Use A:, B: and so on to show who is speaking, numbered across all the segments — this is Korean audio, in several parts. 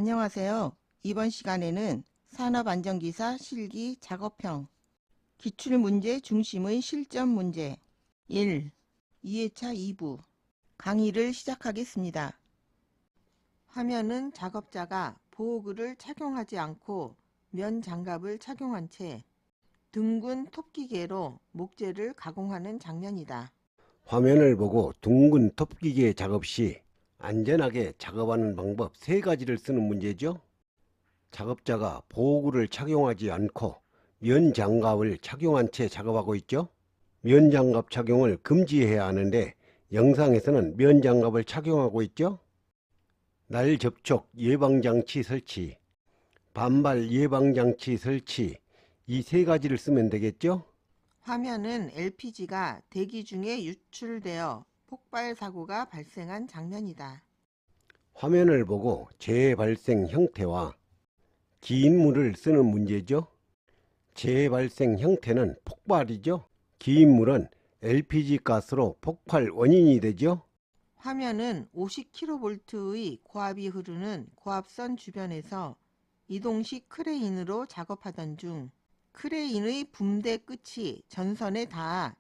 A: 안녕하세요. 이번 시간에는 산업안전기사 실기 작업형 기출문제 중심의 실전 문제 1. 2회차 2부 강의를 시작하겠습니다. 화면은 작업자가 보호구를 착용하지 않고 면 장갑을 착용한 채 둥근 톱기계로 목재를 가공하는 장면이다.
B: 화면을 보고 둥근 톱기계 작업 시 안전하게 작업하는 방법 3가지를 쓰는 문제죠. 작업자가 보호구를 착용하지 않고 면 장갑을 착용한 채 작업하고 있죠. 면 장갑 착용을 금지해야 하는데 영상에서는 면 장갑을 착용하고 있죠. 날 접촉 예방장치 설치, 반발 예방장치 설치, 이 3가지를 쓰면 되겠죠.
A: 화면은 LPG가 대기 중에 유출되어 폭발 사고가 발생한 장면이다.
B: 화면을 보고 재발생 형태와 기인물을 쓰는 문제죠. 재발생 형태는 폭발이죠. 기인물은 LPG 가스로 폭발 원인이 되죠.
A: 화면은 50kV의 고압이 흐르는 고압선 주변에서 이동식 크레인으로 작업하던 중 크레인의 붐대 끝이 전선에 닿아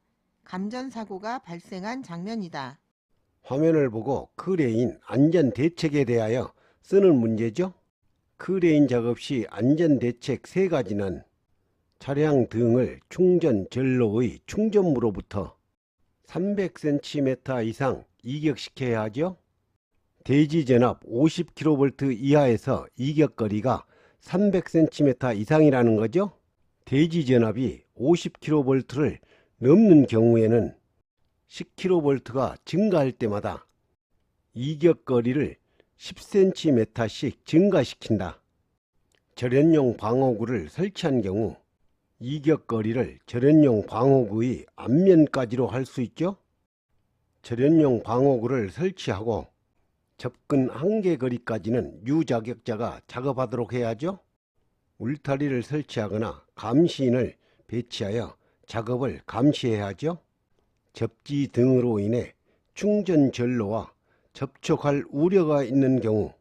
A: 감전사고가 발생한 장면이다.
B: 화면을 보고 크레인 안전대책에 대하여 쓰는 문제죠. 크레인 작업 시 안전대책 3가지는 차량 등을 충전 전로의 충전무로부터 300cm 이상 이격시켜야 하죠. 대지전압 50kV 이하에서 이격거리가 300cm 이상이라는 거죠. 대지전압이 50kV를 넘는 경우에는 10kV가 증가할 때마다 이격거리를 10cm씩 증가시킨다. 절연용 방어구를 설치한 경우 이격거리를 절연용 방어구의 앞면까지로 할 수 있죠. 절연용 방어구를 설치하고 접근 한계거리까지는 유자격자가 작업하도록 해야죠. 울타리를 설치하거나 감시인을 배치하여 작업을 감시해야 하죠. 접지 등으로 인해 충전 전로와 접촉할 우려가 있는 경우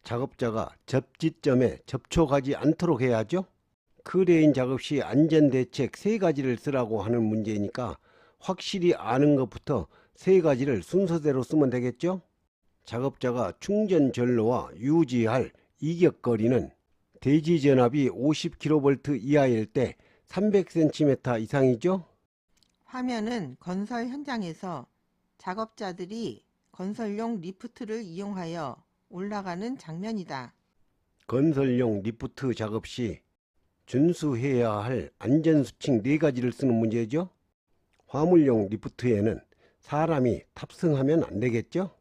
B: 작업자가 접지점에 접촉하지 않도록 해야 하죠. 크레인 작업 시 안전대책 3가지를 쓰라고 하는 문제니까 확실히 아는 것부터 3가지를 순서대로 쓰면 되겠죠. 작업자가 충전 전로와 유지할 이격거리는 대지전압이 50kV 이하일 때 300cm 이상이죠.
A: 화면은 건설 현장에서 작업자들이 건설용 리프트를 이용하여 올라가는 장면이다.
B: 건설용 리프트 작업 시 준수해야 할 안전수칙 4가지를 쓰는 문제죠. 화물용 리프트에는 사람이 탑승하면 안 되겠죠.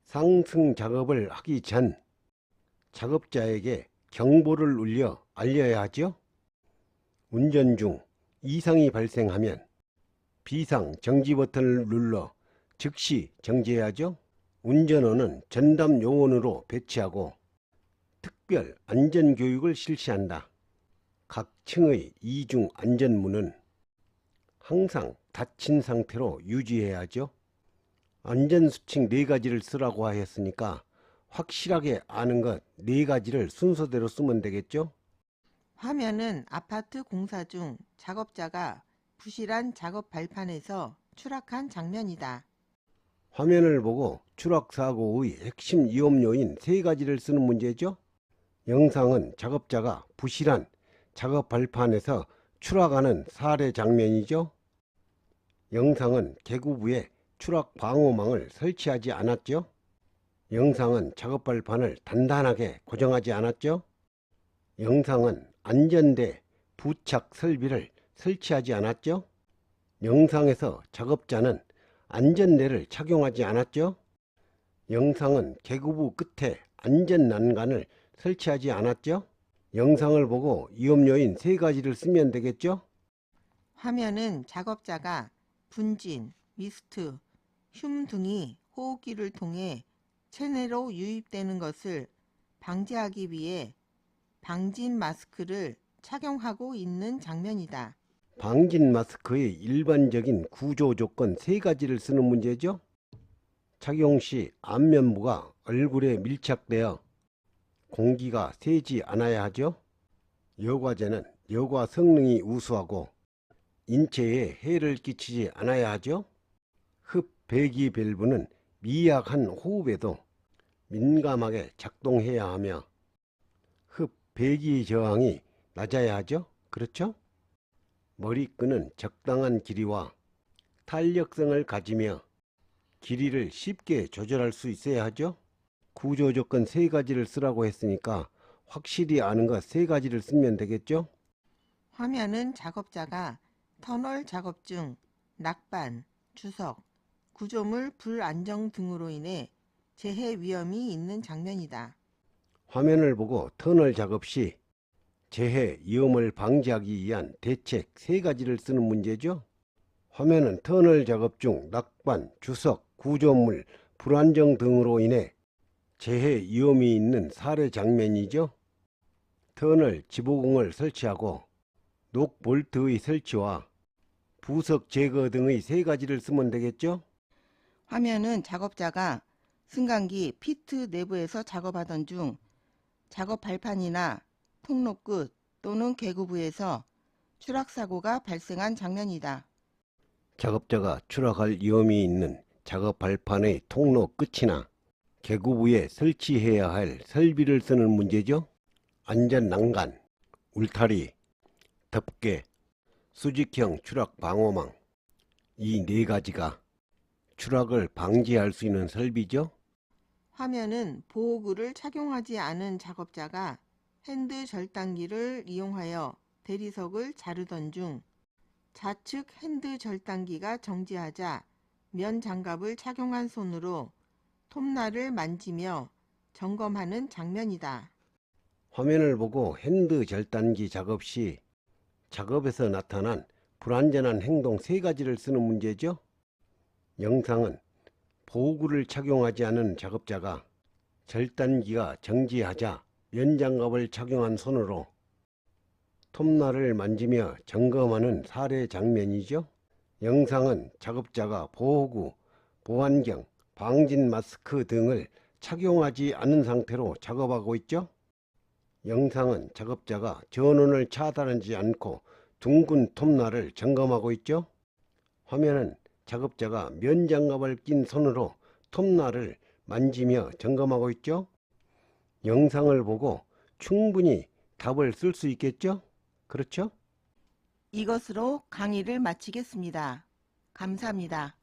B: 상승 작업을 하기 전 작업자에게 경보를 울려 알려야 하죠. 운전 중 이상이 발생하면 비상 정지 버튼을 눌러 즉시 정지해야죠. 운전원은 전담 요원으로 배치하고 특별 안전교육을 실시한다. 각 층의 이중 안전문은 항상 닫힌 상태로 유지해야 하죠. 안전수칙 4가지를 쓰라고 하였으니까 확실하게 아는 것 4가지를 순서대로 쓰면 되겠죠.
A: 화면은 아파트 공사 중 작업자가 부실한 작업 발판에서 추락한 장면이다.
B: 화면을 보고 추락사고의 핵심 위험 요인 3가지를 쓰는 문제죠. 영상은 작업자가 부실한 작업 발판에서 추락하는 사례 장면이죠. 영상은 개구부에 추락 방호망을 설치하지 않았죠. 영상은 작업 발판을 단단하게 고정하지 않았죠. 영상은 안전대 부착 설비를 설치하지 않았죠. 영상에서 작업자는 안전대를 착용하지 않았죠. 영상은 개구부 끝에 안전난간을 설치하지 않았죠. 영상을 보고 위험요인 3가지를 쓰면 되겠죠.
A: 화면은 작업자가 분진, 미스트, 흉 등이 호흡기를 통해 체내로 유입되는 것을 방지하기 위해 방진 마스크를 착용하고 있는 장면이다.
B: 방진 마스크의 일반적인 구조 조건 3가지를 쓰는 문제죠. 착용 시 안면부가 얼굴에 밀착되어 공기가 새지 않아야 하죠. 여과제는 여과 성능이 우수하고 인체에 해를 끼치지 않아야 하죠. 흡배기 밸브는 미약한 호흡에도 민감하게 작동해야 하며 흡배기 저항이 낮아야 하죠. 그렇죠? 머리끈은 적당한 길이와 탄력성을 가지며 길이를 쉽게 조절할 수 있어야 하죠. 구조 조건 3가지를 쓰라고 했으니까 확실히 아는 것 3가지를 쓰면 되겠죠.
A: 화면은 작업자가 터널 작업 중 낙반, 주석, 구조물 불안정 등으로 인해 재해 위험이 있는 장면이다.
B: 화면을 보고 터널 작업 시 재해 위험을 방지하기 위한 대책 3가지를 쓰는 문제죠. 화면은 터널 작업 중 낙반, 주석, 구조물 불안정 등으로 인해 재해 위험이 있는 사례 장면이죠. 터널 지보공을 설치하고 녹 볼트의 설치와 부석 제거 등의 3가지를 쓰면 되겠죠.
A: 화면은 작업자가 승강기 피트 내부에서 작업하던 중 작업 발판이나 통로 끝 또는 계구부에서 추락사고가 발생한 장면이다.
B: 작업자가 추락할 위험이 있는 작업 발판의 통로 끝이나 계구부에 설치해야 할 설비를 쓰는 문제죠. 안전 난간, 울타리, 덮개, 수직형 추락 방호망, 이 4가지가 추락을 방지할 수 있는 설비죠.
A: 화면은 보호구를 착용하지 않은 작업자가 핸드 절단기를 이용하여 대리석을 자르던 중 좌측 핸드 절단기가 정지하자 면 장갑을 착용한 손으로 톱날을 만지며 점검하는 장면이다.
B: 화면을 보고 핸드 절단기 작업 시 작업에서 나타난 불안전한 행동 3가지를 쓰는 문제죠. 영상은 보호구를 착용하지 않은 작업자가 절단기가 정지하자 면장갑을 착용한 손으로 톱날을 만지며 점검하는 사례 장면이죠. 영상은 작업자가 보호구, 보안경, 방진 마스크 등을 착용하지 않은 상태로 작업하고 있죠. 영상은 작업자가 전원을 차단하지 않고 둥근 톱날을 점검하고 있죠. 화면은 작업자가 면장갑을 낀 손으로 톱날을 만지며 점검하고 있죠. 영상을 보고 충분히 답을 쓸 수 있겠죠? 그렇죠?
A: 이것으로 강의를 마치겠습니다. 감사합니다.